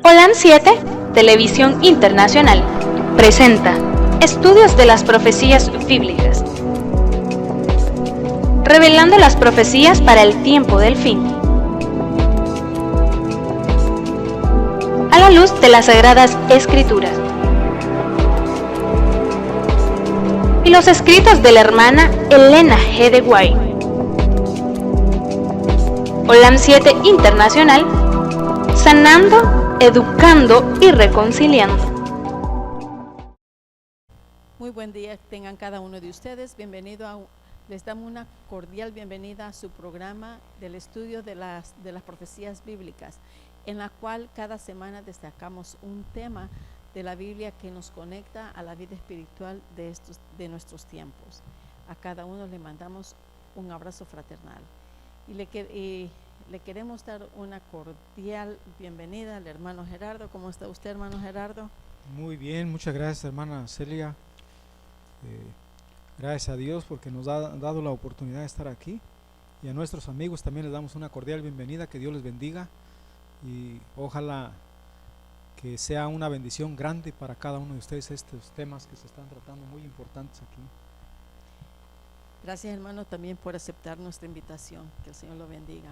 Holan 7, Televisión Internacional, presenta Estudios de las Profecías Bíblicas, revelando las profecías para el tiempo del fin, a la luz de las Sagradas Escrituras y los escritos de la hermana Elena G. de White. Holan 7 Internacional, sanando, educando y reconciliando. Muy buen día tengan cada uno de ustedes. Les damos una cordial bienvenida a su programa del estudio de las profecías bíblicas, en la cual cada semana destacamos un tema de la Biblia que nos conecta a la vida espiritual de nuestros tiempos. A cada uno le mandamos un abrazo fraternal y le queremos dar una cordial bienvenida al hermano Gerardo. ¿Cómo está usted, hermano Gerardo? Muy bien, muchas gracias, hermana Celia. Gracias a Dios porque nos ha dado la oportunidad de estar aquí, y a nuestros amigos también les damos una cordial bienvenida. Que Dios les bendiga y ojalá que sea una bendición grande para cada uno de ustedes estos temas que se están tratando, muy importantes aquí. Gracias, hermano, también por aceptar nuestra invitación. Que el Señor lo bendiga.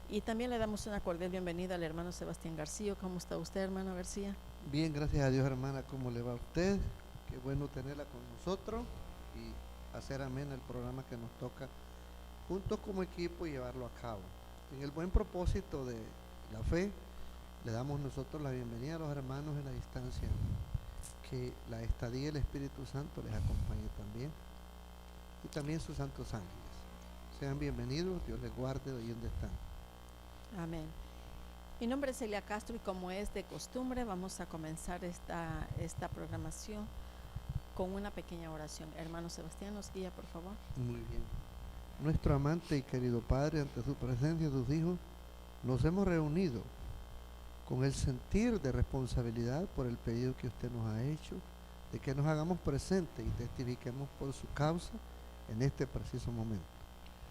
Y también le damos una cordial bienvenida al hermano Sebastián García. ¿Cómo está usted, hermano García? Bien, gracias a Dios, hermana. ¿Cómo le va a usted? Qué bueno tenerla con nosotros y hacer amena el programa que nos toca juntos como equipo y llevarlo a cabo. En el buen propósito de la fe, le damos nosotros la bienvenida a los hermanos en la distancia. Que la estadía del Espíritu Santo les acompañe también, y también sus santos ángeles. Sean bienvenidos, Dios les guarde de ahí donde están. Amén. Mi nombre es Celia Castro y como es de costumbre vamos a comenzar esta programación con una pequeña oración. Hermano Sebastián, nos guía, por favor. Muy bien. Nuestro amante y querido Padre, ante su presencia, sus hijos, nos hemos reunido con el sentir de responsabilidad por el pedido que usted nos ha hecho, de que nos hagamos presentes y testifiquemos por su causa en este preciso momento.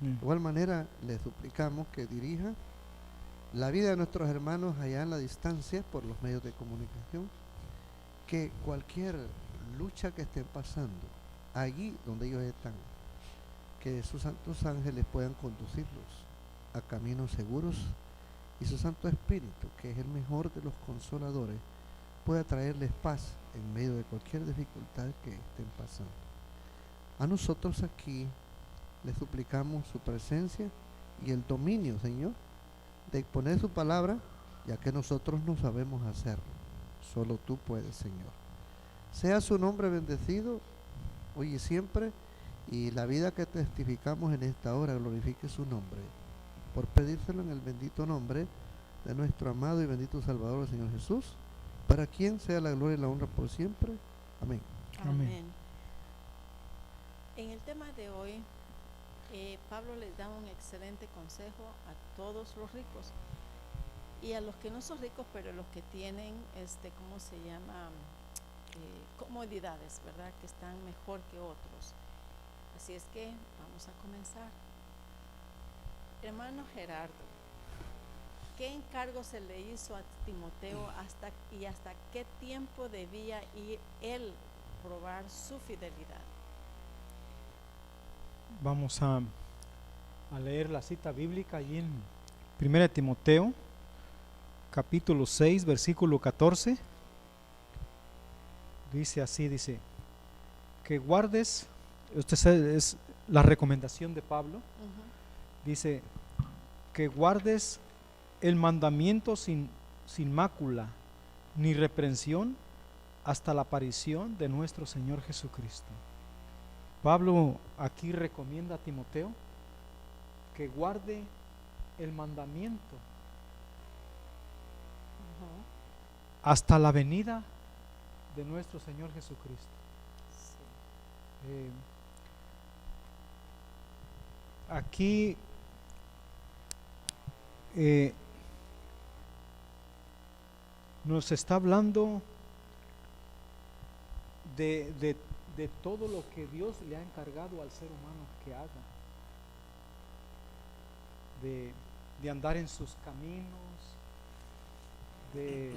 De igual manera, le suplicamos que dirija la vida de nuestros hermanos allá en la distancia por los medios de comunicación, que cualquier lucha que estén pasando allí donde ellos están, que sus santos ángeles puedan conducirlos a caminos seguros, y su Santo Espíritu, que es el mejor de los consoladores, pueda traerles paz en medio de cualquier dificultad que estén pasando. A nosotros aquí les suplicamos su presencia y el dominio, Señor, de exponer su palabra, ya que nosotros no sabemos hacerlo. Solo tú puedes, Señor. Sea su nombre bendecido hoy y siempre, y la vida que testificamos en esta hora glorifique su nombre, por pedírselo en el bendito nombre de nuestro amado y bendito Salvador, el Señor Jesús, para quien sea la gloria y la honra por siempre. Amén. Amén. En el tema de hoy, Pablo les da un excelente consejo a todos los ricos y a los que no son ricos, pero los que tienen, ¿cómo se llama? Comodidades, ¿verdad? Que están mejor que otros. Así es que vamos a comenzar. Hermano Gerardo, ¿qué encargo se le hizo a Timoteo hasta qué tiempo debía ir él probar su fidelidad? Vamos a leer la cita bíblica allí en 1 Timoteo capítulo 6 versículo 14. Dice así, dice que guardes, esta es la recomendación de Pablo. Dice que guardes el mandamiento sin mácula ni reprensión hasta la aparición de nuestro Señor Jesucristo. Pablo aquí recomienda a Timoteo que guarde el mandamiento hasta la venida de nuestro Señor Jesucristo. Sí. Aquí nos está hablando de todo lo que Dios le ha encargado al ser humano que haga, de andar en sus caminos, de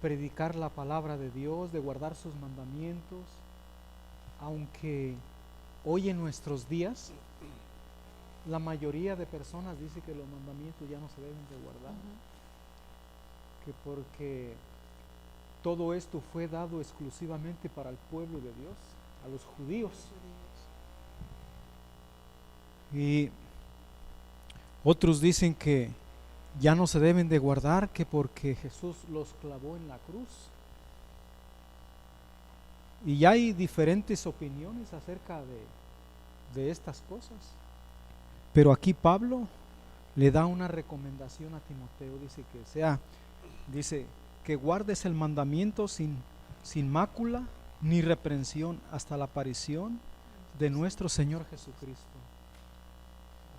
predicar la palabra de Dios, de guardar sus mandamientos, aunque hoy en nuestros días la mayoría de personas dice que los mandamientos ya no se deben de guardar, que porque todo esto fue dado exclusivamente para el pueblo de Dios, a los judíos. Y otros dicen que ya no se deben de guardar, que porque Jesús los clavó en la cruz. Y ya hay diferentes opiniones acerca de estas cosas. Pero aquí Pablo le da una recomendación a Timoteo, dice que guardes el mandamiento sin mácula ni reprensión hasta la aparición de nuestro Señor Jesucristo.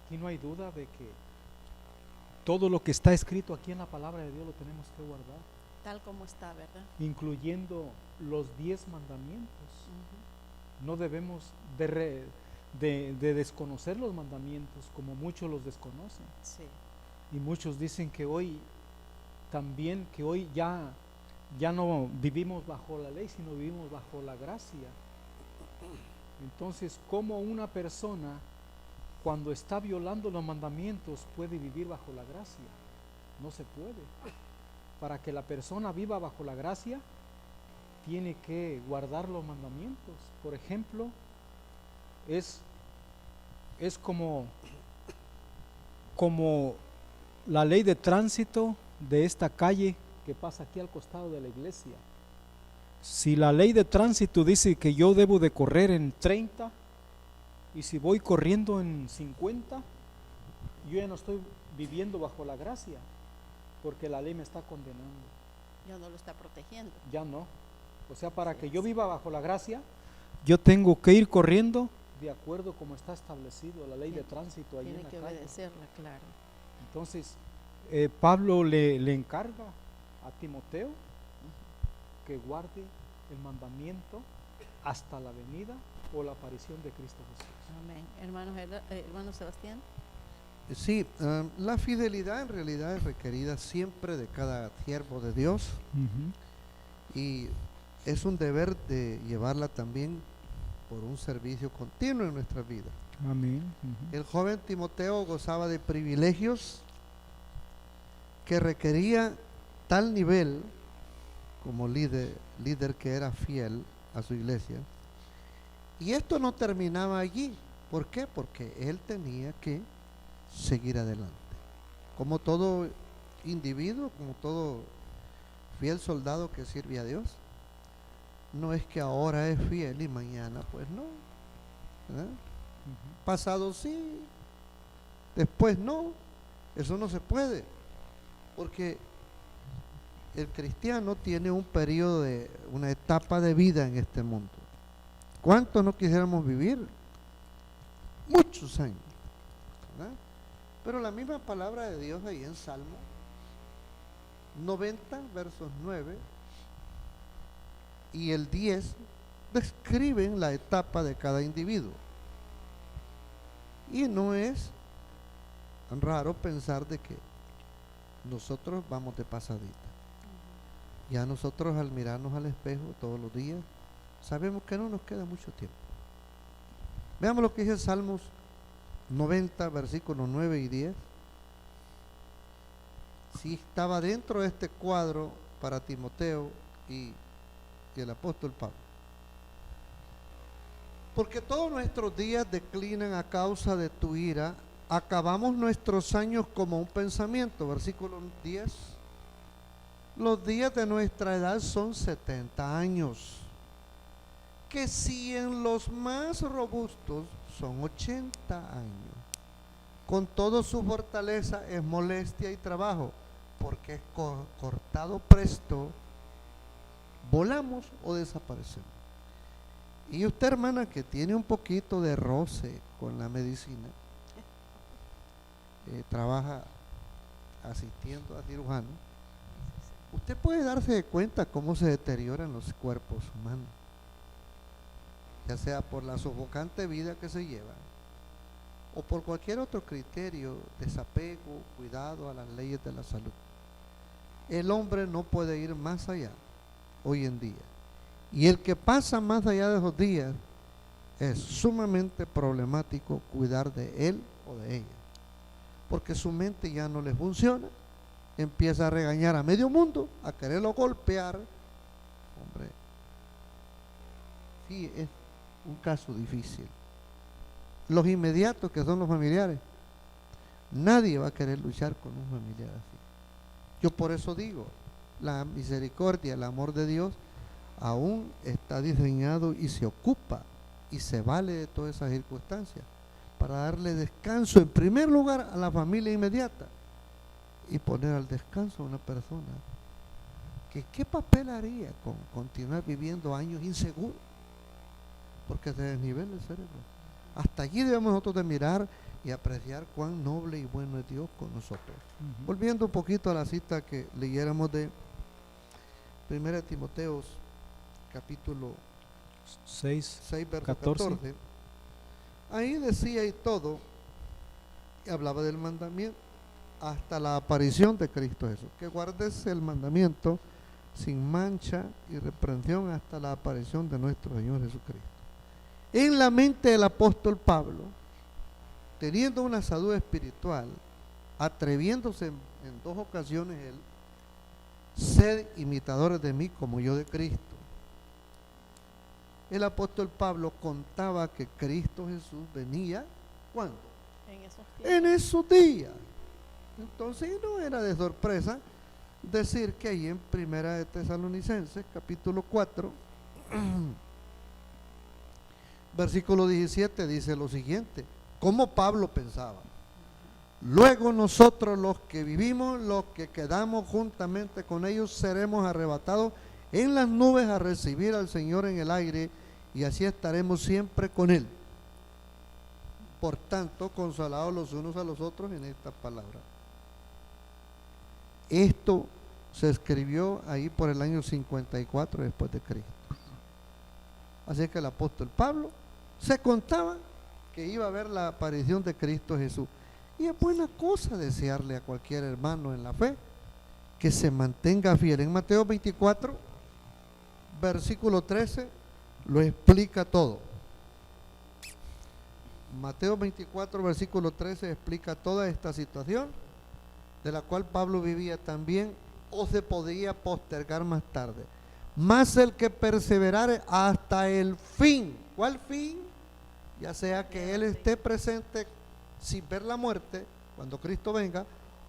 Aquí no hay duda de que todo lo que está escrito aquí en la palabra de Dios lo tenemos que guardar, Tal como está, ¿verdad? incluyendo los 10 mandamientos. No debemos de desconocer los mandamientos como muchos los desconocen. Sí. Y muchos dicen que hoy también, que hoy ya no vivimos bajo la ley, sino vivimos bajo la gracia. Entonces, ¿cómo una persona cuando está violando los mandamientos puede vivir bajo la gracia? No se puede. Para que la persona viva bajo la gracia, tiene que guardar los mandamientos. Por ejemplo, es como la ley de tránsito de esta calle que pasa aquí al costado de la iglesia. Si la ley de tránsito dice que yo debo de correr en 30, y si voy corriendo en 50, yo ya no estoy viviendo bajo la gracia, porque la ley me está condenando. Ya no lo está protegiendo. Ya no. O sea, para que yo viva bajo la gracia, yo tengo que ir corriendo de acuerdo como está establecido la ley de tránsito allí en la Tiene que calle. obedecerla, claro. Entonces, Pablo le encarga a Timoteo que guarde el mandamiento hasta la venida o la aparición de Cristo Jesús. Amén. Hermano Sebastián. Sí, la fidelidad en realidad es requerida siempre de cada siervo de Dios, y es un deber de llevarla también por un servicio continuo en nuestra vida. Amén. El joven Timoteo gozaba de privilegios que requería tal nivel como líder que era fiel a su iglesia. Y esto no terminaba allí. ¿Por qué? Porque él tenía que seguir adelante. Como todo individuo, como todo fiel soldado que sirve a Dios, no es que ahora es fiel y mañana pues no, ¿verdad? Pasado sí, después no. Eso no se puede, porque el cristiano tiene un periodo una etapa de vida en este mundo. ¿Cuántos no quisiéramos vivir? Muchos años, ¿verdad? Pero la misma palabra de Dios ahí en Salmo 90, versos 9 y el 10 describen la etapa de cada individuo. Y no es raro pensar de que nosotros vamos de pasadita. Ya nosotros al mirarnos al espejo todos los días sabemos que no nos queda mucho tiempo. Veamos lo que dice Salmos 90, versículos 9 y 10. Si estaba dentro de este cuadro para Timoteo y el apóstol Pablo. Porque todos nuestros días declinan a causa de tu ira, acabamos nuestros años como un pensamiento. Versículo 10. Los días de nuestra edad son 70 años, que si en los más robustos son 80 años. Con todo su fortaleza es molestia y trabajo, porque es cortado presto, volamos o desaparecemos. Y usted, hermana, que tiene un poquito de roce con la medicina, trabaja asistiendo a cirujanos, usted puede darse de cuenta cómo se deterioran los cuerpos humanos, ya sea por la sofocante vida que se lleva o por cualquier otro criterio, desapego, cuidado a las leyes de la salud. el hombre no puede ir más allá hoy en día. Y el que pasa más allá de esos días es sumamente problemático cuidar de él o de ella, porque su mente ya no le funciona, empieza a regañar a medio mundo, a quererlo golpear. Hombre, sí, es un caso difícil. Los inmediatos, que son los familiares, nadie va a querer luchar con un familiar así. Yo por eso digo, la misericordia, el amor de Dios aún está diseñado y se ocupa y se vale de todas esas circunstancias para darle descanso en primer lugar a la familia inmediata y poner al descanso a una persona que qué papel haría con continuar viviendo años inseguros, porque se desnivela el cerebro. Hasta allí debemos nosotros de mirar y apreciar cuán noble y bueno es Dios con nosotros. Volviendo un poquito a la cita que leyéramos de 1 Timoteo capítulo 6, verso 14. 14. Ahí decía y todo, y hablaba del mandamiento hasta la aparición de Cristo Jesús, que guardes el mandamiento sin mancha y reprensión hasta la aparición de nuestro Señor Jesucristo. En la mente del apóstol Pablo, teniendo una salud espiritual, atreviéndose en 2 ocasiones él, sed imitadores de mí como yo de Cristo. El apóstol Pablo contaba que Cristo Jesús venía, ¿cuándo? En esos días. Entonces no era de sorpresa decir que ahí en Primera de Tesalonicenses, capítulo 4, versículo 17, dice lo siguiente: como Pablo pensaba, luego nosotros los que vivimos, los que quedamos juntamente con ellos, seremos arrebatados en las nubes a recibir al Señor en el aire, y así estaremos siempre con Él. Por tanto, consolados los unos a los otros en esta palabra. Esto se escribió ahí por el año 54 después de Cristo. Así que el apóstol Pablo se contaba que iba a ver la aparición de Cristo Jesús. Y es buena cosa desearle a cualquier hermano en la fe que se mantenga fiel. En Mateo 24, versículo 13, lo explica todo. Mateo 24, versículo 13 explica toda esta situación, de la cual Pablo vivía también, o se podía postergar más tarde. Mas el que perseverare hasta el fin. ¿Cuál fin? Ya sea que él esté presente sin ver la muerte, cuando Cristo venga,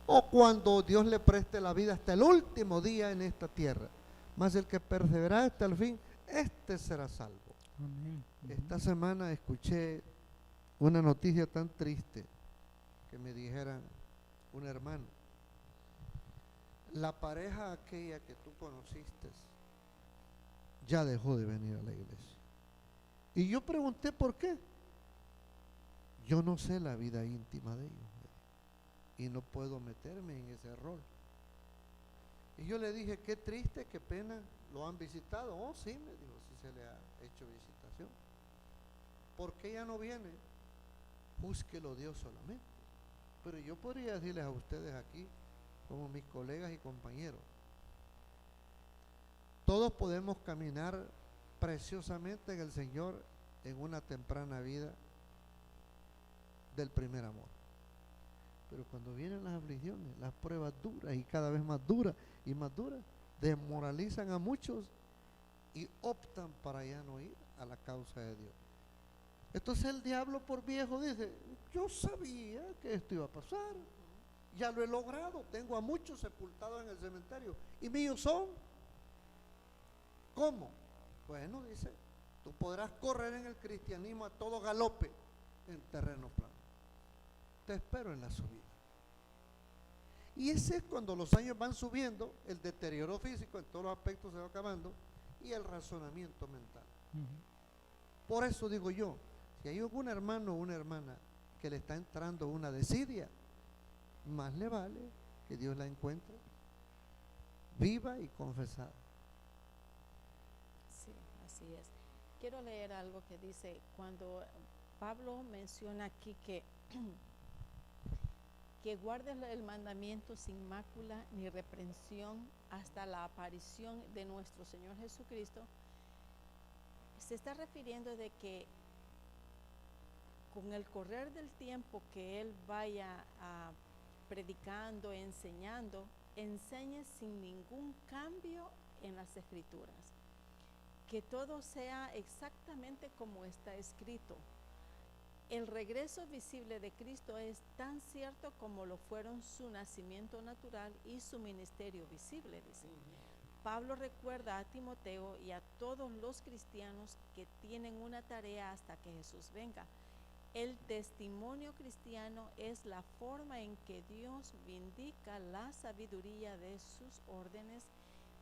o cuando Dios le preste la vida hasta el último día en esta tierra. Mas el que perseverare hasta el fin, este será salvo. Amén. Esta semana escuché una noticia tan triste que me dijeran un hermano: la pareja aquella que tú conociste ya dejó de venir a la iglesia. Y yo pregunté por qué. Yo no sé la vida íntima de ellos y no puedo meterme en ese rol. Y yo le dije: qué triste, qué pena, ¿lo han visitado? Oh, sí, me dijo, sí se le ha hecho visitación. ¿Por qué ya no viene? Búsquelo Dios solamente. Pero yo podría decirles a ustedes aquí, como mis colegas y compañeros, todos podemos caminar preciosamente en el Señor en una temprana vida del primer amor. Pero cuando vienen las aflicciones, las pruebas duras y cada vez más duras y más duras, desmoralizan a muchos y optan para ya no ir a la causa de Dios. Entonces el diablo, por viejo, dice: yo sabía que esto iba a pasar, ya lo he logrado, tengo a muchos sepultados en el cementerio y míos son. ¿Cómo? Bueno, dice, tú podrás correr en el cristianismo a todo galope en terreno plano. Te espero en la subida. Y ese es cuando los años van subiendo, el deterioro físico en todos los aspectos se va acabando y el razonamiento mental. Por eso digo yo, si hay algún hermano o una hermana que le está entrando una desidia, más le vale que Dios la encuentre viva y confesada. Sí, así es. Quiero leer algo que dice, cuando Pablo menciona aquí que que guardes el mandamiento sin mácula ni reprensión hasta la aparición de nuestro Señor Jesucristo, se está refiriendo de que con el correr del tiempo que Él vaya predicando, enseñando, enseñe sin ningún cambio en las Escrituras. Que todo sea exactamente como está escrito. El regreso visible de Cristo es tan cierto como lo fueron su nacimiento natural y su ministerio visible, dice. Pablo recuerda a Timoteo y a todos los cristianos que tienen una tarea hasta que Jesús venga. El testimonio cristiano es la forma en que Dios vindica la sabiduría de sus órdenes,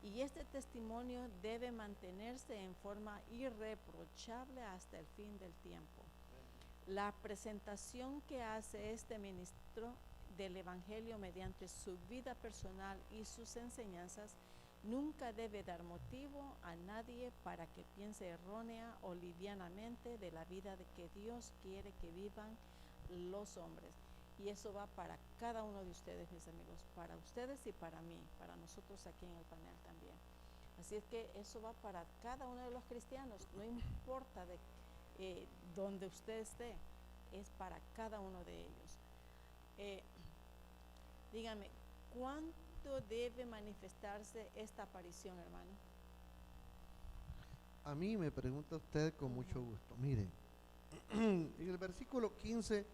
y este testimonio debe mantenerse en forma irreprochable hasta el fin del tiempo. La presentación que hace este ministro del Evangelio mediante su vida personal y sus enseñanzas nunca debe dar motivo a nadie para que piense errónea o livianamente de la vida de que Dios quiere que vivan los hombres. Y eso va para cada uno de ustedes, mis amigos, para ustedes y para mí, para nosotros aquí en el panel también. Así es que eso va para cada uno de los cristianos, no importa donde usted esté, es para cada uno de ellos. Dígame, ¿cuánto debe manifestarse esta aparición, hermano? A mí me pregunta usted con mucho gusto. Miren, en el versículo 15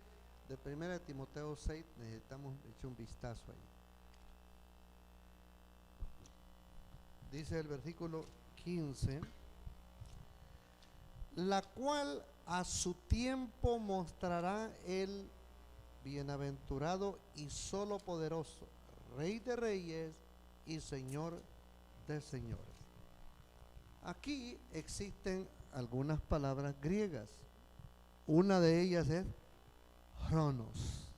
de 1 Timoteo 6 necesitamos echar un vistazo ahí. Dice el versículo 15: la cual a su tiempo mostrará el bienaventurado y solo poderoso, Rey de reyes y Señor de señores. Aquí existen algunas palabras griegas. Una de ellas es Chronos.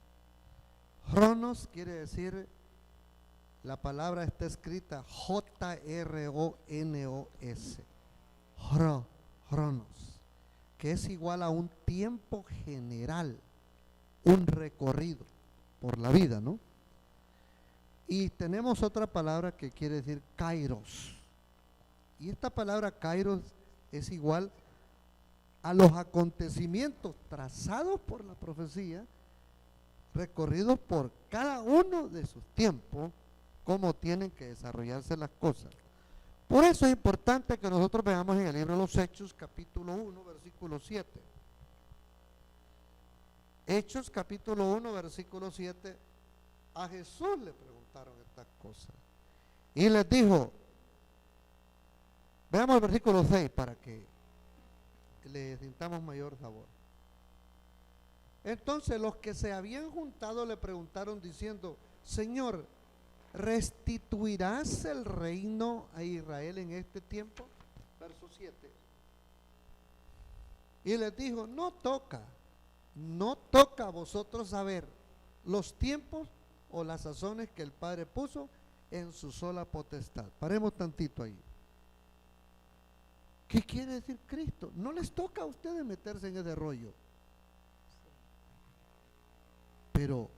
Chronos quiere decir, la palabra está escrita J-R-O-N-O-S. Chronos, que es igual a un tiempo general, un recorrido por la vida, ¿no? Y tenemos otra palabra que quiere decir kairos. Y esta palabra kairos es igual a los acontecimientos trazados por la profecía, recorridos por cada uno de sus tiempos, cómo tienen que desarrollarse las cosas. Por eso es importante que nosotros veamos en el libro de los Hechos, capítulo 1, versículo 7. Hechos, capítulo 1, versículo 7. A Jesús le preguntaron estas cosas y les dijo, veamos el versículo 6 para que le sintamos mayor sabor. Entonces los que se habían juntado le preguntaron diciendo, Señor, ¿restituirás el reino a Israel en este tiempo? Verso 7. Y les dijo, no toca a vosotros saber los tiempos o las sazones que el Padre puso en su sola potestad. Paremos tantito ahí. ¿Qué quiere decir Cristo? No les toca a ustedes meterse en ese rollo. Pero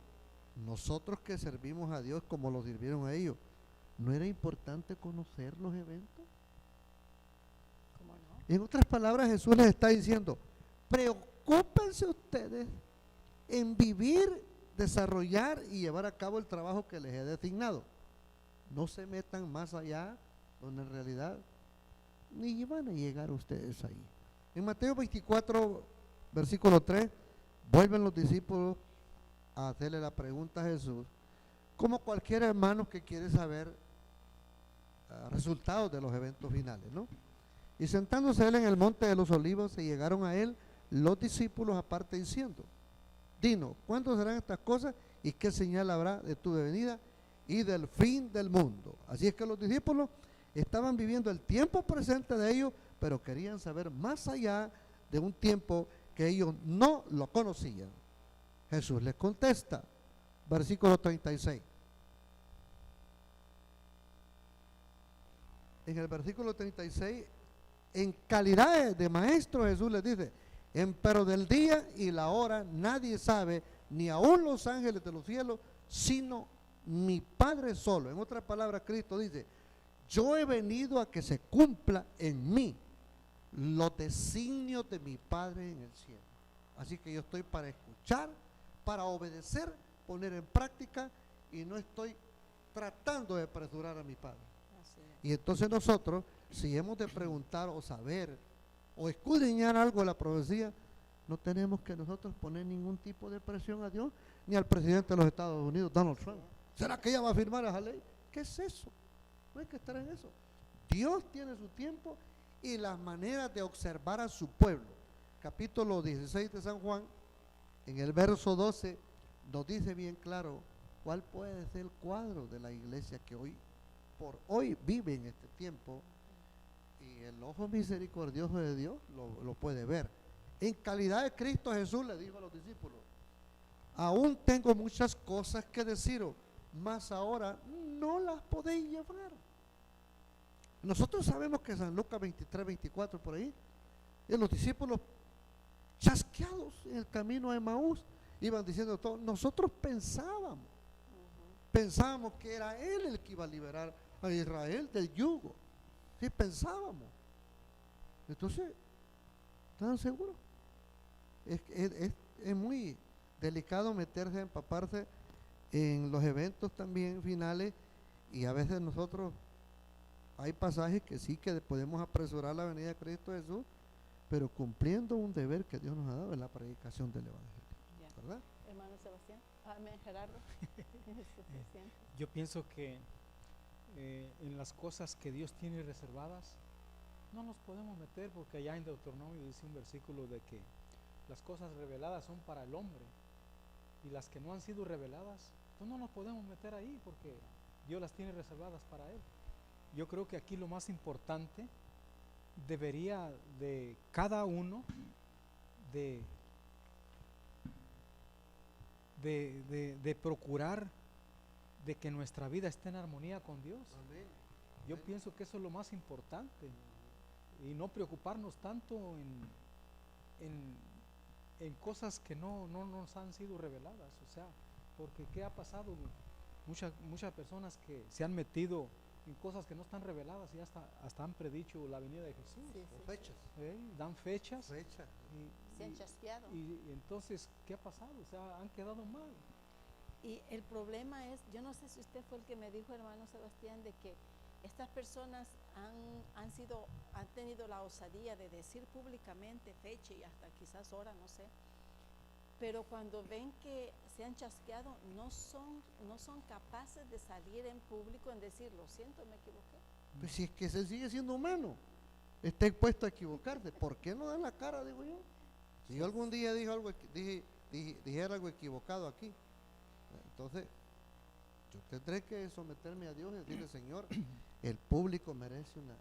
nosotros que servimos a Dios como lo sirvieron a ellos, ¿no era importante conocer los eventos? ¿Cómo no? En otras palabras, Jesús les está diciendo, preocúpense ustedes en vivir, desarrollar y llevar a cabo el trabajo que les he designado. No se metan más allá, donde en realidad ni van a llegar ustedes ahí. En Mateo 24, versículo 3, vuelven los discípulos a hacerle la pregunta a Jesús, como cualquier hermano que quiere saber resultados de los eventos finales, ¿no? Y sentándose él en el monte de los olivos, se llegaron a él los discípulos aparte diciendo, dinos, ¿cuándo serán estas cosas y qué señal habrá de tu venida y del fin del mundo? Así es que los discípulos estaban viviendo el tiempo presente de ellos, pero querían saber más allá de un tiempo que ellos no lo conocían. Jesús les contesta, versículo 36. En el versículo 36, en calidad de maestro, Jesús les dice, empero del día y la hora nadie sabe, ni aun los ángeles de los cielos, sino mi Padre solo. En otras palabras, Cristo dice, yo he venido a que se cumpla en mí los designios de mi Padre en el cielo. Así que yo estoy para escuchar, para obedecer, poner en práctica, y no estoy tratando de apresurar a mi Padre. Así es. Y entonces nosotros, si hemos de preguntar o saber o escudriñar algo de la profecía, no tenemos que nosotros poner ningún tipo de presión a Dios ni al presidente de los Estados Unidos, Donald Trump. ¿Será que ella va a firmar esa ley? ¿Qué es eso? No hay que estar en eso. Dios tiene su tiempo y las maneras de observar a su pueblo. Capítulo 16 de San Juan, en el verso 12, nos dice bien claro cuál puede ser el cuadro de la iglesia que hoy, por hoy, vive en este tiempo, y el ojo misericordioso de Dios lo puede ver. En calidad de Cristo Jesús le dijo a los discípulos, aún tengo muchas cosas que deciros, mas ahora no las podéis llevar. Nosotros sabemos que San Lucas 23, 24 por ahí, y los discípulos chasqueados en el camino a Emaús iban diciendo todo. Nosotros pensábamos que era Él el que iba a liberar a Israel del yugo. Sí, pensábamos. Entonces, ¿están seguros? Es muy delicado meterse, empaparse en los eventos también finales, y a veces nosotros hay pasajes que sí que podemos apresurar la venida de Cristo Jesús, pero cumpliendo un deber que Dios nos ha dado en la predicación del Evangelio, Ya. ¿verdad? Hermano Sebastián, amén, Gerardo. Sebastián. Yo pienso que en las cosas que Dios tiene reservadas no nos podemos meter, porque allá en Deuteronomio dice un versículo de que las cosas reveladas son para el hombre, y las que no han sido reveladas, pues no nos podemos meter ahí porque Dios las tiene reservadas para Él. Yo creo que aquí lo más importante debería de cada uno de procurar de que nuestra vida esté en armonía con Dios. Amén. Yo Amén. pienso que eso es lo más importante, y no preocuparnos tanto en cosas que no nos han sido reveladas. O sea, porque ¿qué ha pasado? Muchas personas que se han metido en cosas que no están reveladas y hasta han predicho la venida de Jesús. Sí, O sí, fechas. Dan fechas Fecha. y, se han chasqueado. y entonces, ¿qué ha pasado? O sea, han quedado mal. Y el problema es, yo no sé si usted fue el que me dijo, hermano Sebastián, de que estas personas han tenido la osadía de decir públicamente fecha y hasta quizás hora, no sé, pero cuando ven que se han chasqueado, no son capaces de salir en público en decir, lo siento, me equivoqué. Pues si es que se sigue siendo humano, está expuesto a equivocarse, ¿por qué no dan la cara, digo yo? Si yo algún día dijera algo equivocado aquí, entonces yo tendré que someterme a Dios y decirle, Señor, el público merece una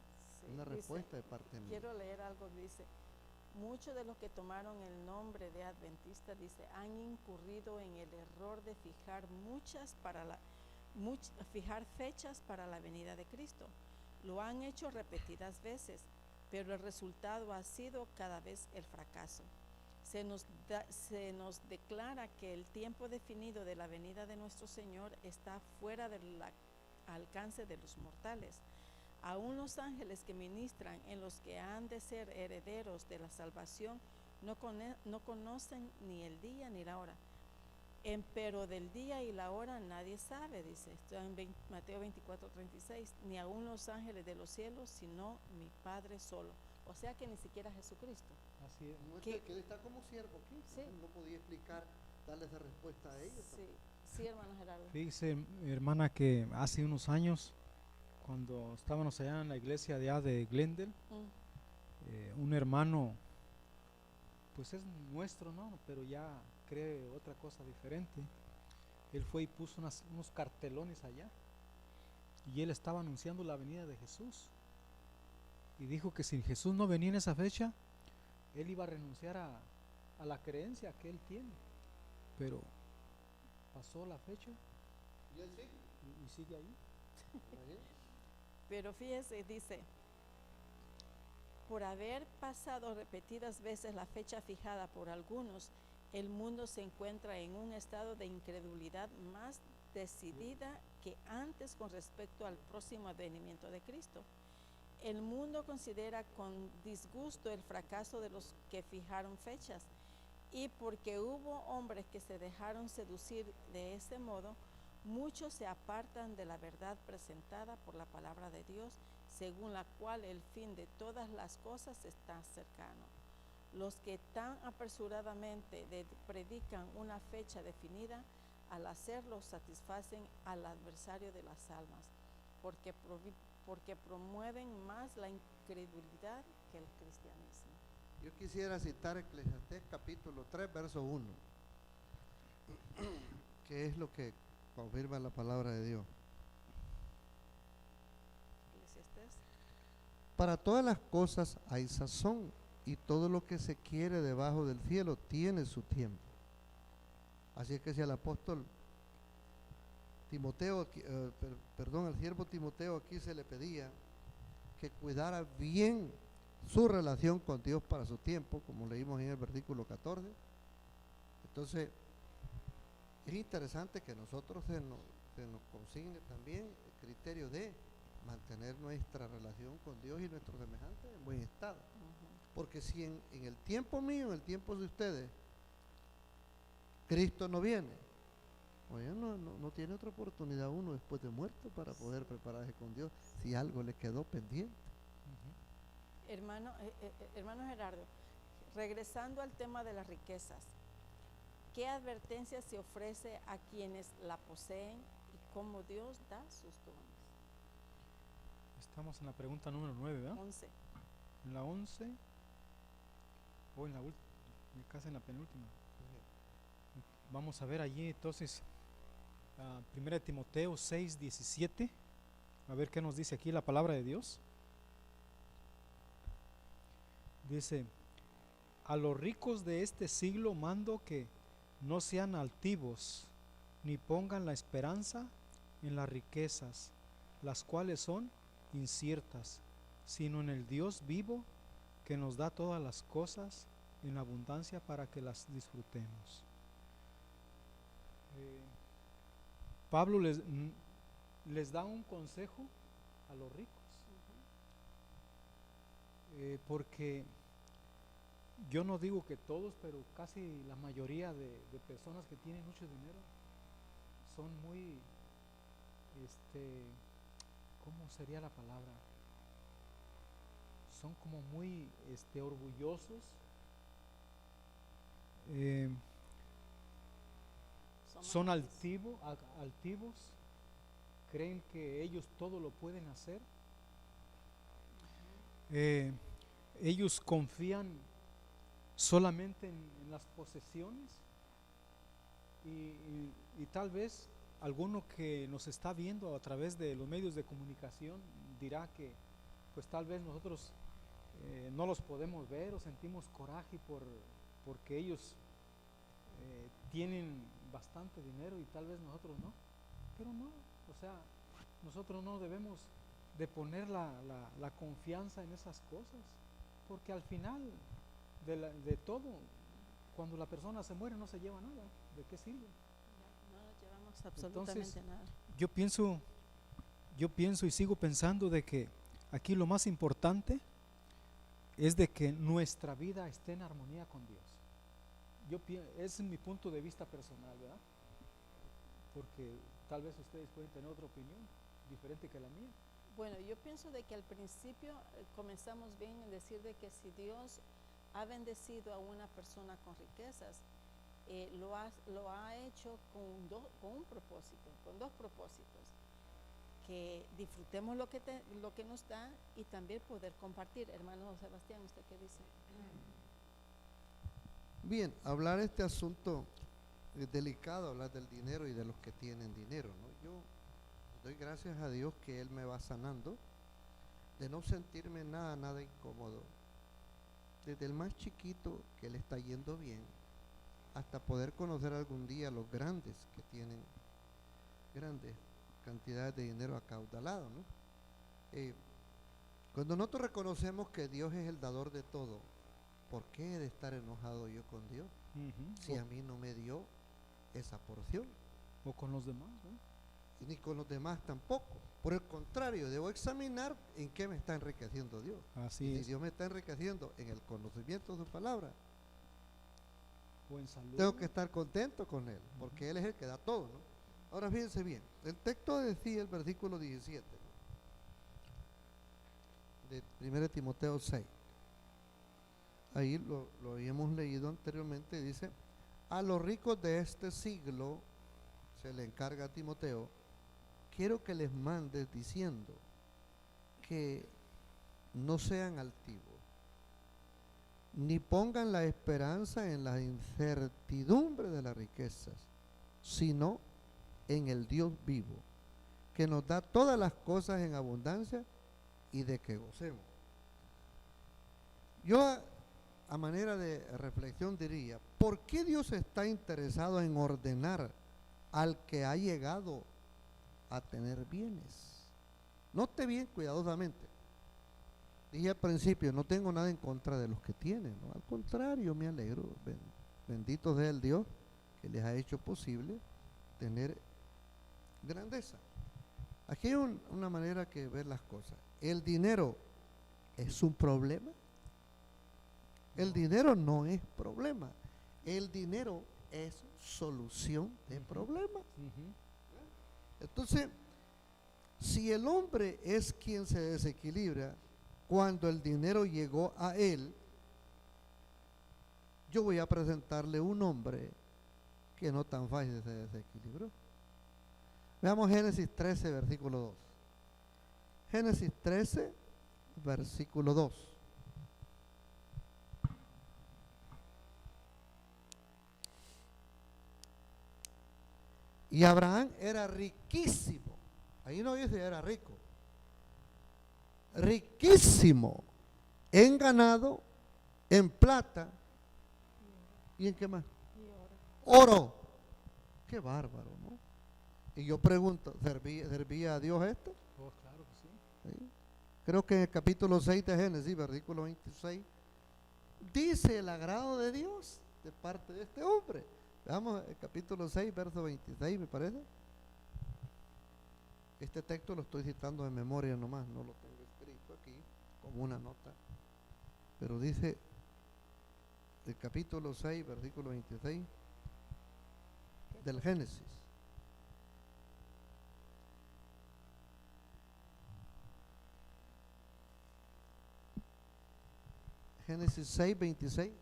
Dice, respuesta de parte mía. quiero leer algo que dice, muchos de los que tomaron el nombre de adventista, dice, han incurrido en el error de fijar fechas para la venida de Cristo. Lo han hecho repetidas veces, pero el resultado ha sido cada vez el fracaso. Se nos declara que el tiempo definido de la venida de nuestro Señor está fuera del alcance de los mortales. Aún los ángeles que ministran en los que han de ser herederos de la salvación no conocen ni el día ni la hora. Pero del día y la hora nadie sabe, dice esto en Mateo 24:36, ni aún los ángeles de los cielos, sino mi Padre solo. O sea que ni siquiera Jesucristo. Así es. Muestra que él está como siervo aquí, Sí. no podía explicar, darle esa respuesta a ellos. Sí, hermano Gerardo. Fíjese, hermana, que hace unos años, cuando estábamos allá en la iglesia de allá de Glendale, un hermano, pues es nuestro, ¿no? Pero ya cree otra cosa diferente. Él fue y puso unos cartelones allá, y él estaba anunciando la venida de Jesús, y dijo que si Jesús no venía en esa fecha, él iba a renunciar a la creencia que él tiene. Pero pasó la fecha ¿Y él sigue? y sigue ahí. Pero fíjese, dice, por haber pasado repetidas veces la fecha fijada por algunos, El mundo se encuentra en un estado de incredulidad más decidida que antes con respecto al próximo advenimiento de Cristo. El mundo considera con disgusto el fracaso de los que fijaron fechas, y porque hubo hombres que se dejaron seducir de este modo, muchos se apartan de la verdad presentada por la palabra de Dios, según la cual el fin de todas las cosas está cercano. Los que tan apresuradamente predican una fecha definida, al hacerlo satisfacen al adversario de las almas, porque promueven más la incredulidad que el cristianismo. Yo quisiera citar Eclesiastés capítulo 3, verso 1, que es lo que confirma la palabra de Dios. Eclesiastés. Para todas las cosas hay sazón, y todo lo que se quiere debajo del cielo tiene su tiempo. Así es que si al apóstol Timoteo, al siervo Timoteo aquí se le pedía que cuidara bien su relación con Dios para su tiempo, como leímos en el versículo 14. Entonces, es interesante que nosotros se nos consigne también el criterio de mantener nuestra relación con Dios y nuestros semejantes en buen estado. Porque si en el tiempo mío, en el tiempo de ustedes, Cristo no viene, oye, no tiene otra oportunidad uno después de muerto para poder prepararse con Dios si algo le quedó pendiente. Hermano Gerardo, regresando al tema de las riquezas, ¿qué advertencia se ofrece a quienes la poseen y cómo Dios da sus dones? Estamos en la pregunta número 9, ¿verdad? 11. En la 11 o en la última, casi en la penúltima. Vamos a ver allí entonces 1 Timoteo 6, 17, a ver qué nos dice aquí la palabra de Dios. Dice: a los ricos de este siglo mando que no sean altivos, ni pongan la esperanza en las riquezas, las cuales son inciertas, sino en el Dios vivo, que nos da todas las cosas en abundancia para que las disfrutemos. Pablo les da un consejo a los ricos, porque yo no digo que todos, pero casi la mayoría de personas que tienen mucho dinero son muy, ¿cómo sería la palabra? Son como muy orgullosos, son altivos, creen que ellos todo lo pueden hacer. Ellos confían solamente en las posesiones, y tal vez alguno que nos está viendo a través de los medios de comunicación dirá que pues tal vez nosotros no los podemos ver o sentimos coraje porque ellos tienen bastante dinero y tal vez nosotros no, pero no, o sea, nosotros no debemos de poner la confianza en esas cosas, porque al final de todo, cuando la persona se muere no se lleva nada. ¿De qué sirve? No nos llevamos absolutamente Entonces, nada. yo pienso y sigo pensando de que aquí lo más importante es de que nuestra vida esté en armonía con Dios. Ese es mi punto de vista personal, ¿verdad? Porque tal vez ustedes pueden tener otra opinión diferente que la mía. Bueno, yo pienso de que al principio comenzamos bien en decir de que si Dios ha bendecido a una persona con riquezas, lo ha hecho con un propósito, con dos propósitos: que disfrutemos lo que nos da y también poder compartir. Hermano Sebastián, ¿usted qué dice? Bien, hablar este asunto es delicado, hablar del dinero y de los que tienen dinero, ¿no? Yo doy gracias a Dios que Él me va sanando de no sentirme nada incómodo, desde el más chiquito que le está yendo bien hasta poder conocer algún día a los grandes que tienen grandes cantidades de dinero acaudalado, ¿no? Cuando nosotros reconocemos que Dios es el dador de todo, ¿por qué he de estar enojado yo con Dios? si a mí no me dio esa porción? O con los demás, ¿no? Y ni con los demás tampoco. Por el contrario, debo examinar en qué me está enriqueciendo Dios. Así Y si es. Dios me está enriqueciendo en el conocimiento de su palabra, O en salud. tengo que estar contento con Él, porque Él es el que da todo, ¿no? Ahora fíjense bien, el texto decía, el versículo 17 de 1 Timoteo 6, ahí lo habíamos leído anteriormente, dice: a los ricos de este siglo se le encarga a Timoteo, quiero que les mandes diciendo que no sean altivos, ni pongan la esperanza en la incertidumbre de las riquezas, sino en el Dios vivo, que nos da todas las cosas en abundancia y de que gocemos. Yo a manera de reflexión diría, ¿por qué Dios está interesado en ordenar al que ha llegado a tener bienes? Note bien cuidadosamente. Dije al principio, no tengo nada en contra de los que tienen, ¿no? Al contrario, me alegro. Bendito sea el Dios que les ha hecho posible tener grandeza. Aquí hay una manera que ver las cosas. ¿El dinero es un problema? El dinero no es problema. El dinero es solución de problemas. Entonces, si el hombre es quien se desequilibra cuando el dinero llegó a él, yo voy a presentarle un hombre que no tan fácil se desequilibró. Veamos Génesis 13, versículo 2. Génesis 13, versículo 2. Y Abraham era riquísimo. Ahí no dice era rico. Riquísimo en ganado, en plata y en qué más. Oro. Qué bárbaro, ¿no? Y yo pregunto, ¿servía a Dios esto? Oh, claro que sí. ¿Sí? Creo que en el capítulo 6 de Génesis, versículo 26, dice el agrado de Dios de parte de este hombre. Veamos el capítulo 6, verso 26, me parece. Este texto lo estoy citando de memoria nomás, no lo tengo escrito aquí como una nota. Pero dice el capítulo 6, versículo 26 del Génesis. Génesis 6, 26.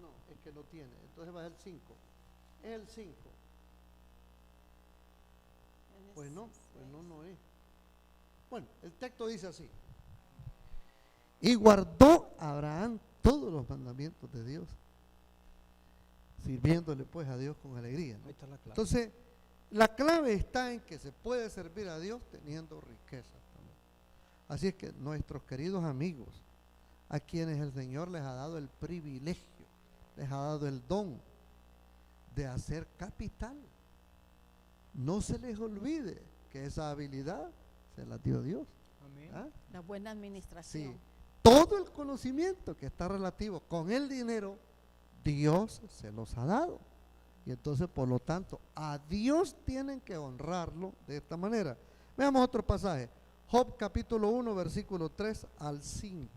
No, es que no tiene. Entonces va el 5. Es el 5. Pues no es. Bueno, el texto dice así. Y guardó Abraham todos los mandamientos de Dios, sirviéndole pues a Dios con alegría, ¿no? Ahí está la clave. Entonces, la clave está en que se puede servir a Dios teniendo riquezas también. Así es que nuestros queridos amigos, a quienes el Señor les ha dado el privilegio, les ha dado el don de hacer capital, no se les olvide que esa habilidad se la dio Dios. Amén. ¿Ah? La buena administración. Sí, todo el conocimiento que está relativo con el dinero, Dios se los ha dado. Y entonces, por lo tanto, a Dios tienen que honrarlo de esta manera. Veamos otro pasaje. Job capítulo 1, versículo 3 al 5.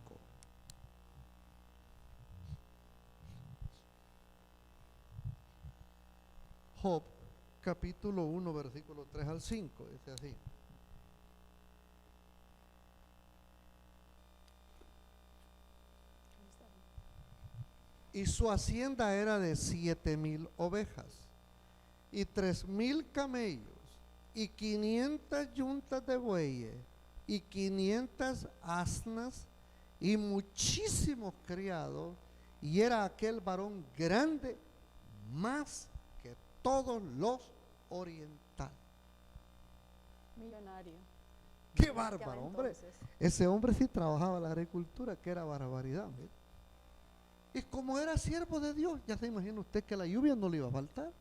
Job capítulo 1, versículo 3 al 5. Dice así. Y su hacienda era de 7,000 ovejas y 3,000 camellos y 500 yuntas de bueyes y 500 asnas y muchísimos criados, y era aquel varón grande más que todos los orientales. Millonario. Qué bárbaro, hombre. Ese hombre sí trabajaba la agricultura, que era barbaridad. ¿Mira? Y como era siervo de Dios, ya se imagina usted que la lluvia no le iba a faltar.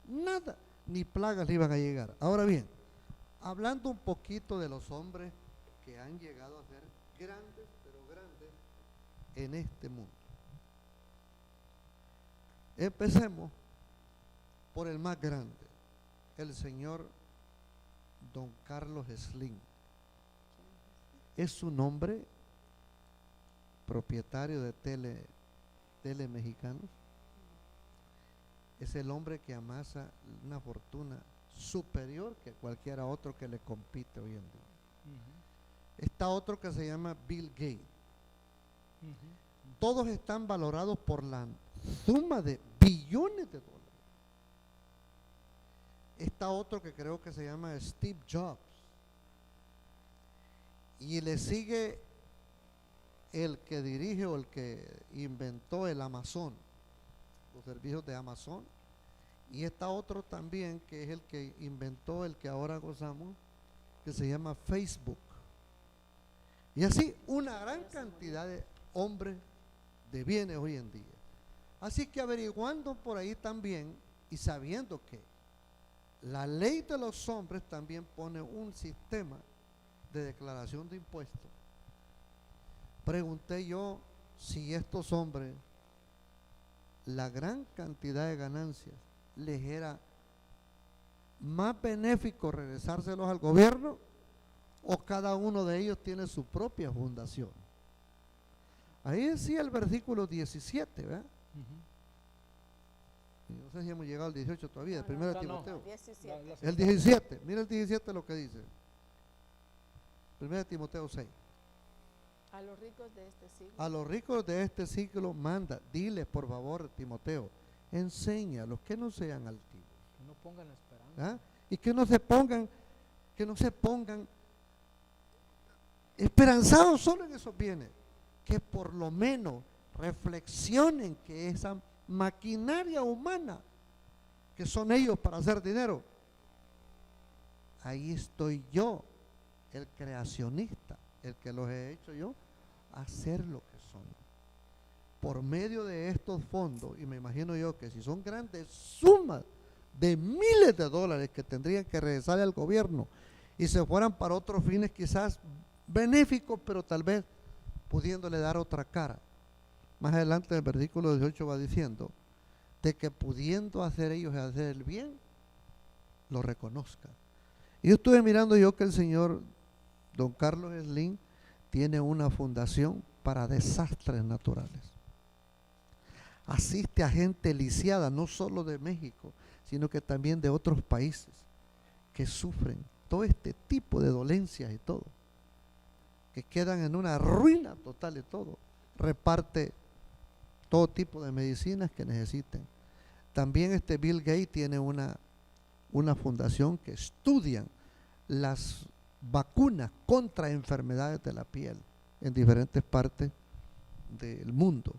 Nada, ni plagas le iban a llegar. Ahora bien, hablando un poquito de los hombres que han llegado a ser grandes, pero grandes. en este mundo. Empecemos por el más grande, el señor Don Carlos Slim. Es su nombre, propietario de Tele Mexicanos. Es el hombre que amasa una fortuna superior que cualquiera otro que le compite hoy en día. Está otro que se llama Bill Gates. Todos están valorados por la suma de billones de dólares. Está otro que creo que se llama Steve Jobs. Y le sigue el que dirige o el que inventó el Amazon, los servicios de Amazon. Y está otro también que es el que inventó el que ahora gozamos, que se llama Facebook. Y así una gran cantidad de hombres de bienes hoy en día. Así que averiguando por ahí también y sabiendo que la ley de los hombres también pone un sistema de declaración de impuestos, pregunté yo si estos hombres, la gran cantidad de ganancias les era más benéfico regresárselos al gobierno o cada uno de ellos tiene su propia fundación. Ahí decía el versículo 17, ¿verdad? No sé si hemos llegado al 18 todavía, el primero de Timoteo. 17. El 17, mira el 17 lo que dice. Primero de Timoteo 6. A los ricos de este siglo. A los ricos de este siglo manda, diles por favor, Timoteo, enseña a los que no sean altivos. Que no pongan la esperanza. ¿Ah? Y que no se pongan esperanzados solo en esos bienes, que por lo menos reflexionen que esa maquinaria humana que son ellos para hacer dinero, ahí estoy yo, el creacionista, el que los he hecho yo hacer lo que son. Por medio de estos fondos, y me imagino yo que si son grandes sumas de miles de dólares que tendrían que regresar al gobierno y se fueran para otros fines quizás benéficos, pero tal vez pudiéndole dar otra cara. Más adelante el versículo 18 va diciendo de que pudiendo hacer ellos hacer el bien, lo reconozcan. Y yo estuve mirando yo que el señor Don Carlos Slim tiene una fundación para desastres naturales. Asiste a gente lisiada, no solo de México, sino que también de otros países que sufren todo este tipo de dolencias y todo, que quedan en una ruina total y todo. Reparte todo tipo de medicinas que necesiten. También este Bill Gates tiene una fundación que estudian las vacunas contra enfermedades de la piel en diferentes partes del mundo.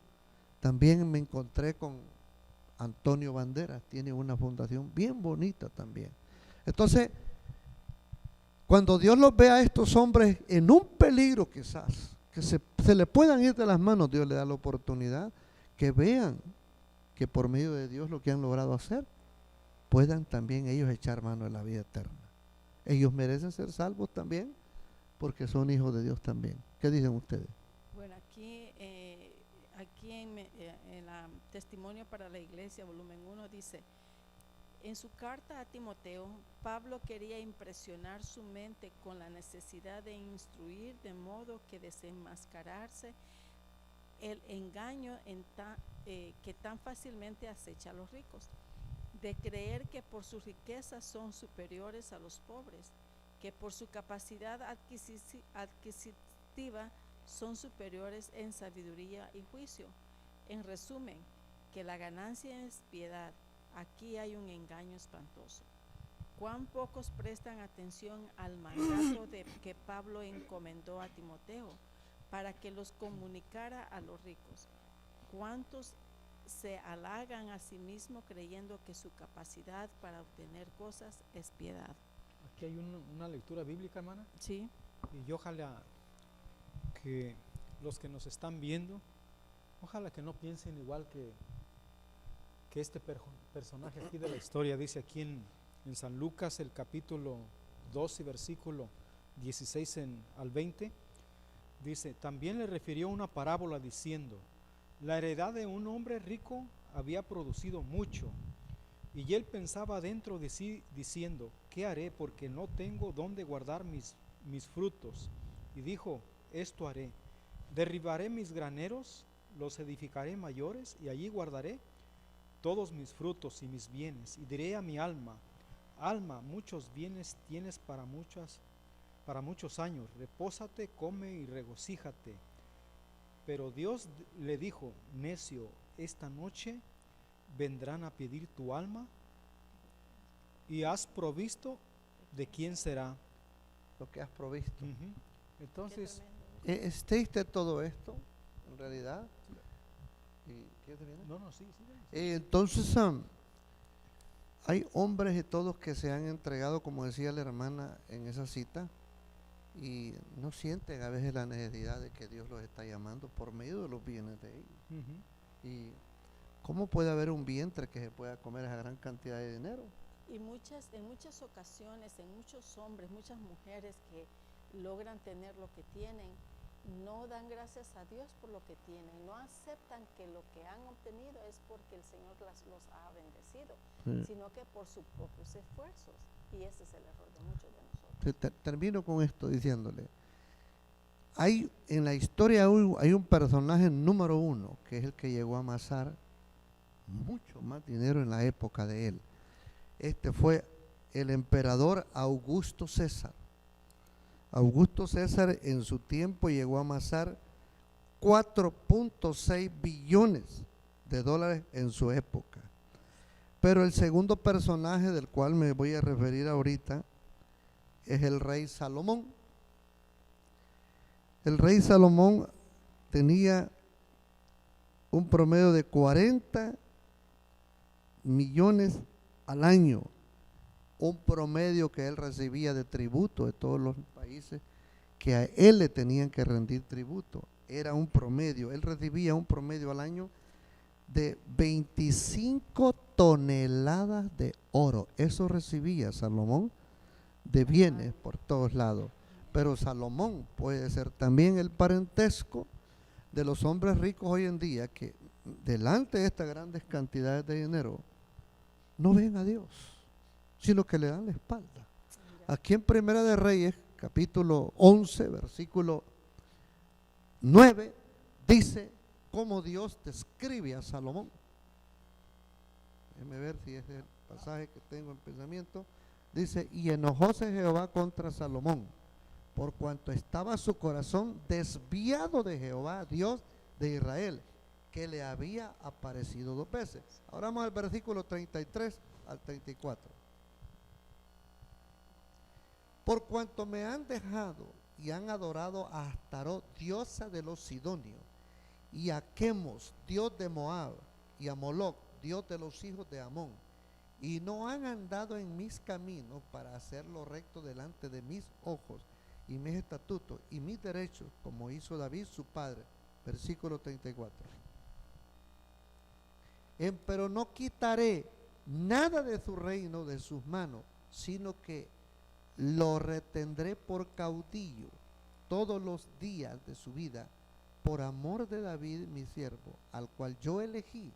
También me encontré con Antonio Banderas, tiene una fundación bien bonita también. Entonces, cuando Dios los ve a estos hombres en un peligro quizás, que se le puedan ir de las manos, Dios le da la oportunidad que vean que por medio de Dios lo que han logrado hacer, puedan también ellos echar mano de la vida eterna. Ellos merecen ser salvos también, porque son hijos de Dios también. ¿Qué dicen ustedes? Bueno, aquí en el Testimonio para la Iglesia, volumen 1, dice: en su carta a Timoteo, Pablo quería impresionar su mente con la necesidad de instruir de modo que desenmascararse el engaño que tan fácilmente acecha a los ricos, de creer que por sus riquezas son superiores a los pobres, que por su capacidad adquisitiva son superiores en sabiduría y juicio. En resumen, que la ganancia es piedad. Aquí hay un engaño espantoso. Cuán pocos prestan atención al mandato que Pablo encomendó a Timoteo para que los comunicara a los ricos. Cuántos se halagan a sí mismos creyendo que su capacidad para obtener cosas es piedad. Aquí hay una lectura bíblica, hermana. Sí. Y ojalá que los que nos están viendo, ojalá que no piensen igual que este personaje aquí de la historia. Dice aquí en San Lucas, el capítulo 12, versículo 16 al 20, Dice, también le refirió una parábola diciendo, la heredad de un hombre rico había producido mucho, y él pensaba dentro de sí diciendo, ¿qué haré? Porque no tengo dónde guardar mis frutos. Y dijo, esto haré, derribaré mis graneros, los edificaré mayores, y allí guardaré todos mis frutos y mis bienes. Y diré a mi alma, alma, muchos bienes tienes para muchos años, repósate, come y regocíjate. Pero Dios le dijo, necio, esta noche vendrán a pedir tu alma, y has provisto, ¿de quién será? Lo que has provisto. Entonces, ¿Es triste todo esto, en realidad? ¿Y qué te viene? no, sí. Entonces, hay hombres y todos que se han entregado, como decía la hermana en esa cita, y no sienten a veces la necesidad de que Dios los está llamando por medio de los bienes de ellos. ¿Y cómo puede haber un vientre que se pueda comer esa gran cantidad de dinero? Y en muchas ocasiones, en muchos hombres, muchas mujeres que logran tener lo que tienen, no dan gracias a Dios por lo que tienen, no aceptan que lo que han obtenido es porque el Señor los ha bendecido, sino que por sus propios esfuerzos. Y ese es el error de muchos de nosotros. Termino con esto diciéndole, en la historia hay un personaje número uno, que es el que llegó a amasar mucho más dinero en la época de él. Este fue el emperador Augusto César. Augusto César en su tiempo llegó a amasar 4.6 billones de dólares en su época. Pero el segundo personaje del cual me voy a referir ahorita es el rey Salomón. El rey Salomón tenía un promedio de 40 millones al año, un promedio que él recibía de tributo de todos los países que a él le tenían que rendir tributo. Era un promedio, él recibía un promedio al año de 25 toneladas de oro. Eso recibía Salomón de bienes por todos lados. Pero Salomón puede ser también el parentesco de los hombres ricos hoy en día que delante de estas grandes cantidades de dinero no ven a Dios, sino que le dan la espalda. Aquí en Primera de Reyes, capítulo 11, versículo 9, dice cómo Dios describe a Salomón. Déjeme ver si es el pasaje que tengo en pensamiento. Dice, y enojóse Jehová contra Salomón, por cuanto estaba su corazón desviado de Jehová, Dios de Israel, que le había aparecido 2 veces. Ahora vamos al versículo 33 al 34. Por cuanto me han dejado y han adorado a Astarot, diosa de los sidonios, y a Quemos, dios de Moab, y a Moloc, dios de los hijos de Amón, y no han andado en mis caminos para hacer lo recto delante de mis ojos, y mis estatutos y mis derechos, como hizo David su padre. Versículo 34. Pero no quitaré nada de su reino de sus manos, sino que lo retendré por caudillo todos los días de su vida, por amor de David mi siervo, al cual yo elegí,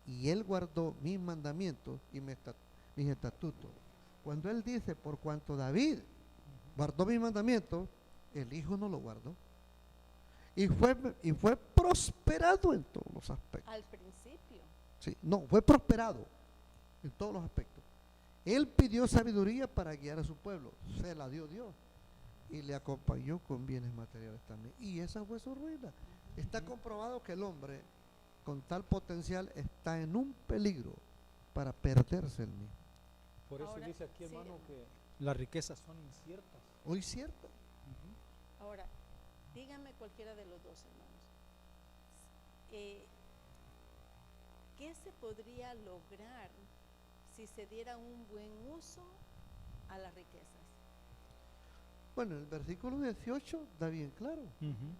y él guardó mis mandamientos y mis estatutos. Cuando él dice, por cuanto David guardó mis mandamientos, el hijo no lo guardó. Y fue prosperado en todos los aspectos. Al principio. Sí, no, fue prosperado en todos los aspectos. Él pidió sabiduría para guiar a su pueblo, se la dio Dios, y le acompañó con bienes materiales también. Y esa fue su ruina. Está comprobado que el hombre con tal potencial está en un peligro para perderse el mismo. por eso Ahora, dice aquí, sí, hermano, que las riquezas son inciertas. Muy cierto. Ahora, díganme cualquiera de los dos hermanos, ¿qué se podría lograr si se diera un buen uso a las riquezas? Bueno, el versículo 18 da bien claro.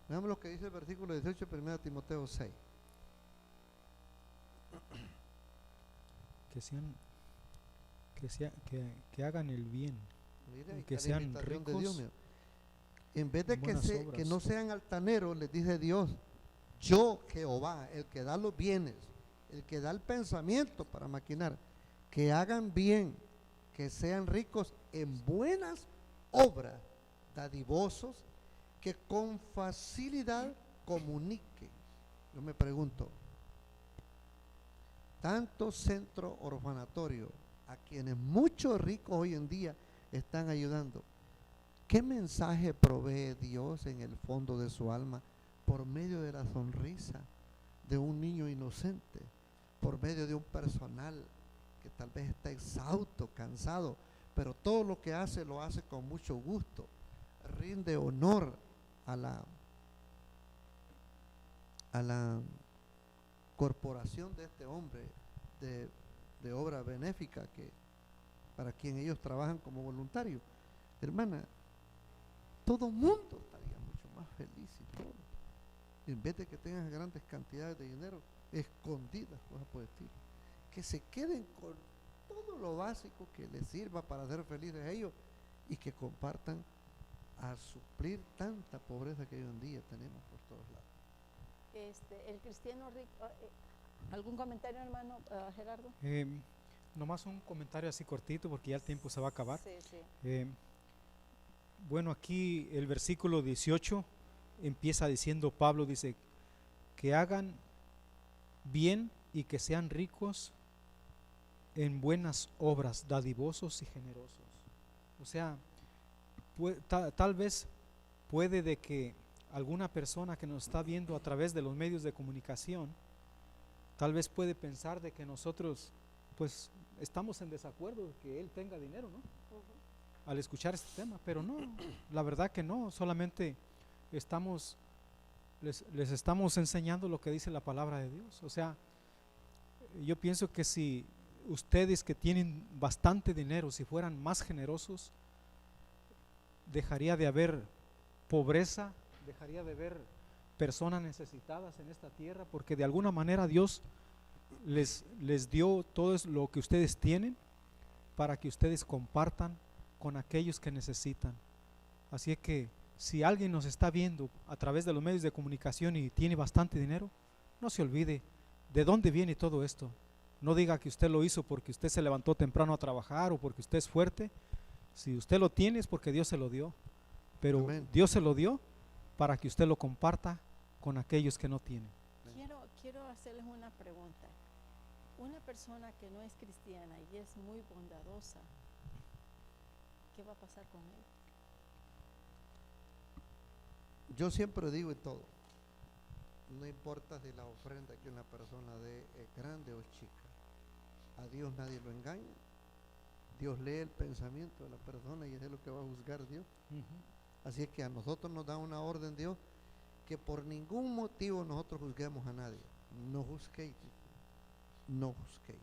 Veamos lo que dice el versículo 18 de 1 Timoteo 6. Que hagan el bien, Mira, y que está la sean invitación de ricos. Dios, mío. En vez de buenas que obras. no sean altaneros, les dice Dios, yo Jehová, el que da los bienes, el que da el pensamiento para maquinar, que hagan bien, que sean ricos en buenas obras, dadivosos, que con facilidad comuniquen. Yo me pregunto, tanto centro orfanatorio a quienes muchos ricos hoy en día están ayudando, ¿qué mensaje provee Dios en el fondo de su alma por medio de la sonrisa de un niño inocente, por medio de un personal que tal vez está exhausto, cansado, pero todo lo que hace lo hace con mucho gusto, rinde honor a la corporación de este hombre de obra benéfica que para quien ellos trabajan como voluntarios? Hermana, todo mundo estaría mucho más feliz y todo, en vez de que tengan grandes cantidades de dinero escondidas, cosas por el estilo, que se queden con todo lo básico que les sirva para ser felices a ellos y que compartan a suplir tanta pobreza que hoy en día tenemos por todos lados. El cristiano rico, ¿algún comentario, hermano Gerardo? Nomás un comentario así cortito porque ya el tiempo se va a acabar. Sí, sí. Bueno, aquí el versículo 18 empieza diciendo, Pablo dice, que hagan bien y que sean ricos en buenas obras, dadivosos y generosos. O sea, tal vez puede de que alguna persona que nos está viendo a través de los medios de comunicación, tal vez puede pensar de que nosotros pues estamos en desacuerdo de que él tenga dinero, ¿no? Al escuchar este tema, pero no, la verdad que no, solamente les estamos enseñando lo que dice la palabra de Dios. O sea, yo pienso que si ustedes que tienen bastante dinero, si fueran más generosos, dejaría de haber pobreza, dejaría de haber personas necesitadas en esta tierra, porque de alguna manera Dios les dio todo lo que ustedes tienen para que ustedes compartan con aquellos que necesitan. Así es que si alguien nos está viendo a través de los medios de comunicación y tiene bastante dinero, no se olvide de dónde viene todo esto. No diga que usted lo hizo porque usted se levantó temprano a trabajar o porque usted es fuerte. Si usted lo tiene es porque Dios se lo dio, pero Amén. Dios se lo dio para que usted lo comparta con aquellos que no tienen. Quiero hacerles una pregunta. Una persona que no es cristiana y es muy bondadosa, ¿qué va a pasar con él? Yo siempre digo en todo, no importa si la ofrenda que una persona dé es grande o chica, a Dios nadie lo engaña. Dios lee el pensamiento de la persona y es lo que va a juzgar Dios. Así es que a nosotros nos da una orden Dios que por ningún motivo nosotros juzguemos a nadie. No juzguéis, no juzguéis,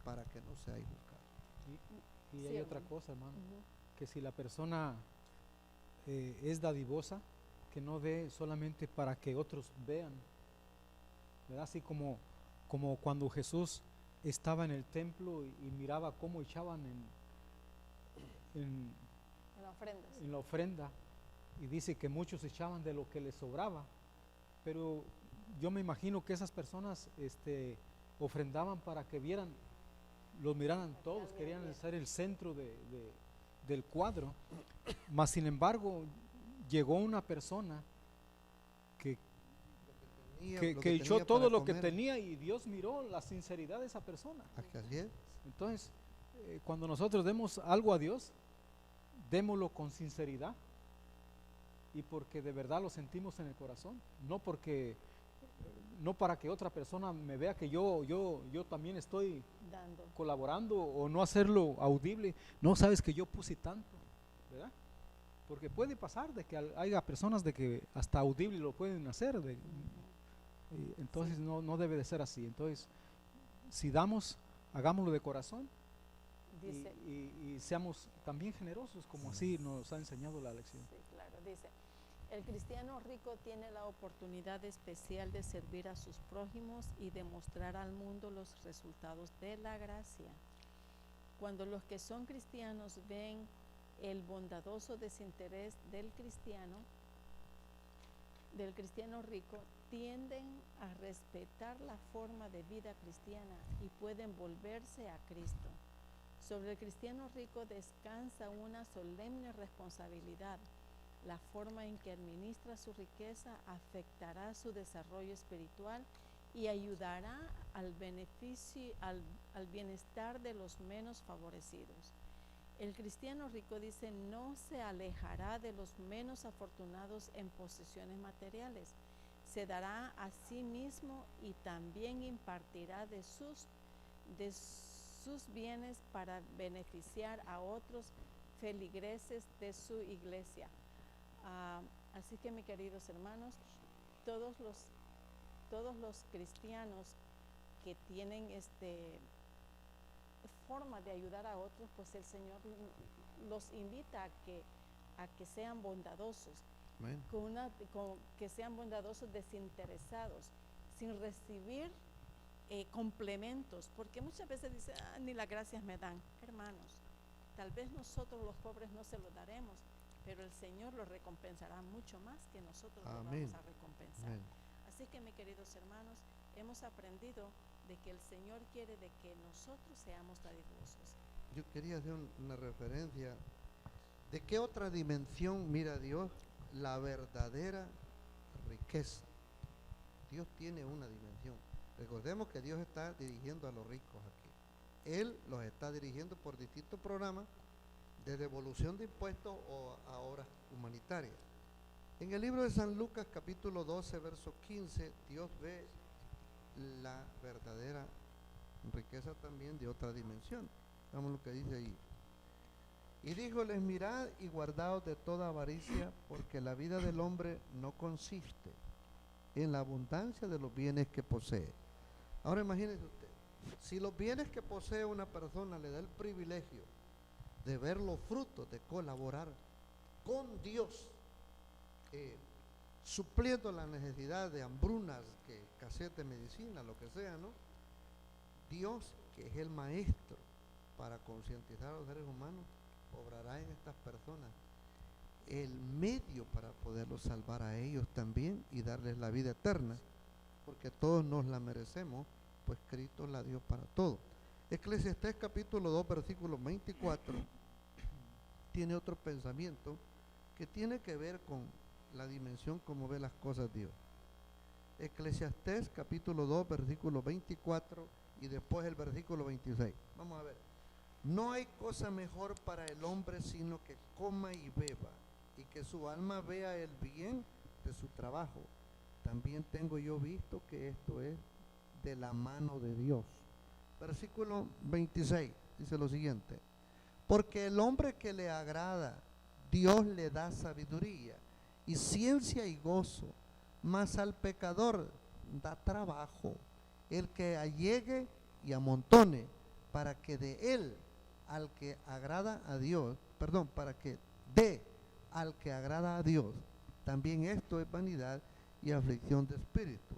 para que no seáis juzgados. Y Sí, hay otra hermano. cosa, hermano, que si la persona es dadivosa, que no dé solamente para que otros vean, ¿verdad? Así como cuando Jesús estaba en el templo y miraba cómo echaban en En ofrendas. la ofrenda, y dice que muchos echaban de lo que les sobraba, pero yo me imagino que esas personas ofrendaban para que los miraran todos, querían ser el centro del cuadro. Mas sin embargo llegó una persona que echó todo lo que tenía, y Dios miró la sinceridad de esa persona. Así es. Entonces, cuando nosotros demos algo a Dios, démoslo con sinceridad y porque de verdad lo sentimos en el corazón, no para que otra persona me vea que yo también estoy Dando. colaborando, o no hacerlo audible. No, sabes que yo puse tanto, ¿verdad? Porque puede pasar de que haya personas de que hasta audible lo pueden hacer, entonces no debe de ser así. Entonces, si damos, hagámoslo de corazón. Dice, Y seamos también generosos, como así nos ha enseñado la lección. sí, claro, dice, el cristiano rico tiene la oportunidad especial de servir a sus prójimos y demostrar al mundo los resultados de la gracia. Cuando los que son cristianos ven el bondadoso desinterés del cristiano rico, tienden a respetar la forma de vida cristiana y pueden volverse a Cristo. Sobre el cristiano rico descansa una solemne responsabilidad. La forma en que administra su riqueza afectará su desarrollo espiritual y ayudará al bienestar de los menos favorecidos. El cristiano rico, dice, no se alejará de los menos afortunados en posesiones materiales. Se dará a sí mismo y también impartirá de sus bienes para beneficiar a otros feligreses de su iglesia. Así que, mis queridos hermanos, todos los cristianos que tienen forma de ayudar a otros, pues el Señor los invita a que sean bondadosos, que sean bondadosos desinteresados, sin recibir complementos, porque muchas veces dicen, ni las gracias me dan. Hermanos, tal vez nosotros los pobres no se lo daremos, pero el Señor lo recompensará mucho más que nosotros lo vamos a recompensar. Amén. Así que, mis queridos hermanos, hemos aprendido de que el Señor quiere de que nosotros seamos dadivosos. Yo quería hacer una referencia. ¿De qué otra dimensión mira Dios la verdadera riqueza? Dios tiene una dimensión. Recordemos que Dios está dirigiendo a los ricos aquí. Él los está dirigiendo por distintos programas de devolución de impuestos o a obras humanitarias. En el libro de San Lucas, capítulo 12, verso 15, Dios ve la verdadera riqueza también de otra dimensión. Vamos lo que dice ahí. Y díjoles, mirad y guardaos de toda avaricia, porque la vida del hombre no consiste en la abundancia de los bienes que posee. Ahora imagínese usted, si los bienes que posee una persona le da el privilegio de ver los frutos de colaborar con Dios, supliendo la necesidad de hambrunas, escasez de medicina, lo que sea, ¿no? Dios, que es el maestro para concientizar a los seres humanos, obrará en estas personas el medio para poderlos salvar a ellos también y darles la vida eterna, porque todos nos la merecemos, pues Cristo la dio para todos. Eclesiastés capítulo 2, versículo 24, tiene otro pensamiento que tiene que ver con la dimensión como ve las cosas Dios. Eclesiastés capítulo 2, versículo 24 y después el versículo 26. Vamos a ver. No hay cosa mejor para el hombre sino que coma y beba, y que su alma vea el bien de su trabajo. También tengo yo visto que esto es de la mano de Dios. Versículo 26 dice lo siguiente: porque el hombre que le agrada, Dios le da sabiduría y ciencia y gozo, mas al pecador da trabajo el que allegue y amontone, para que de él al que agrada a Dios, para que dé al que agrada a Dios. También esto es vanidad y aflicción de espíritu.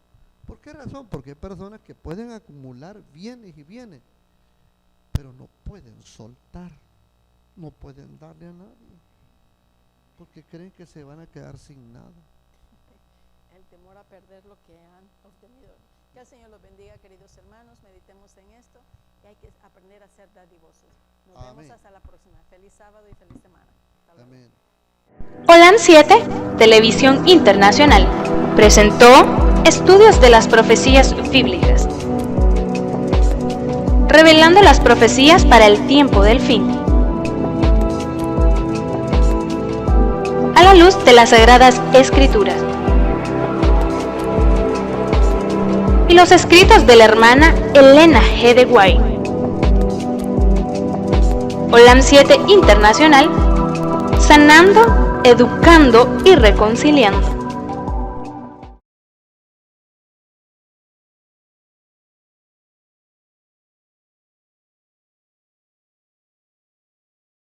¿Por qué razón? Porque hay personas que pueden acumular bienes y bienes, pero no pueden soltar, no pueden darle a nadie, porque creen que se van a quedar sin nada. El temor a perder lo que han obtenido. Que el Señor los bendiga, queridos hermanos. Meditemos en esto y hay que aprender a ser dadivosos. Nos vemos hasta la próxima. Feliz sábado y feliz semana. Amén. Holan 7, Televisión Internacional, presentó Estudios de las Profecías Bíblicas, revelando las profecías para el tiempo del fin, a la luz de las Sagradas Escrituras y los escritos de la hermana Elena G. de White. Holan 7 Internacional, sanando, educando y reconciliando.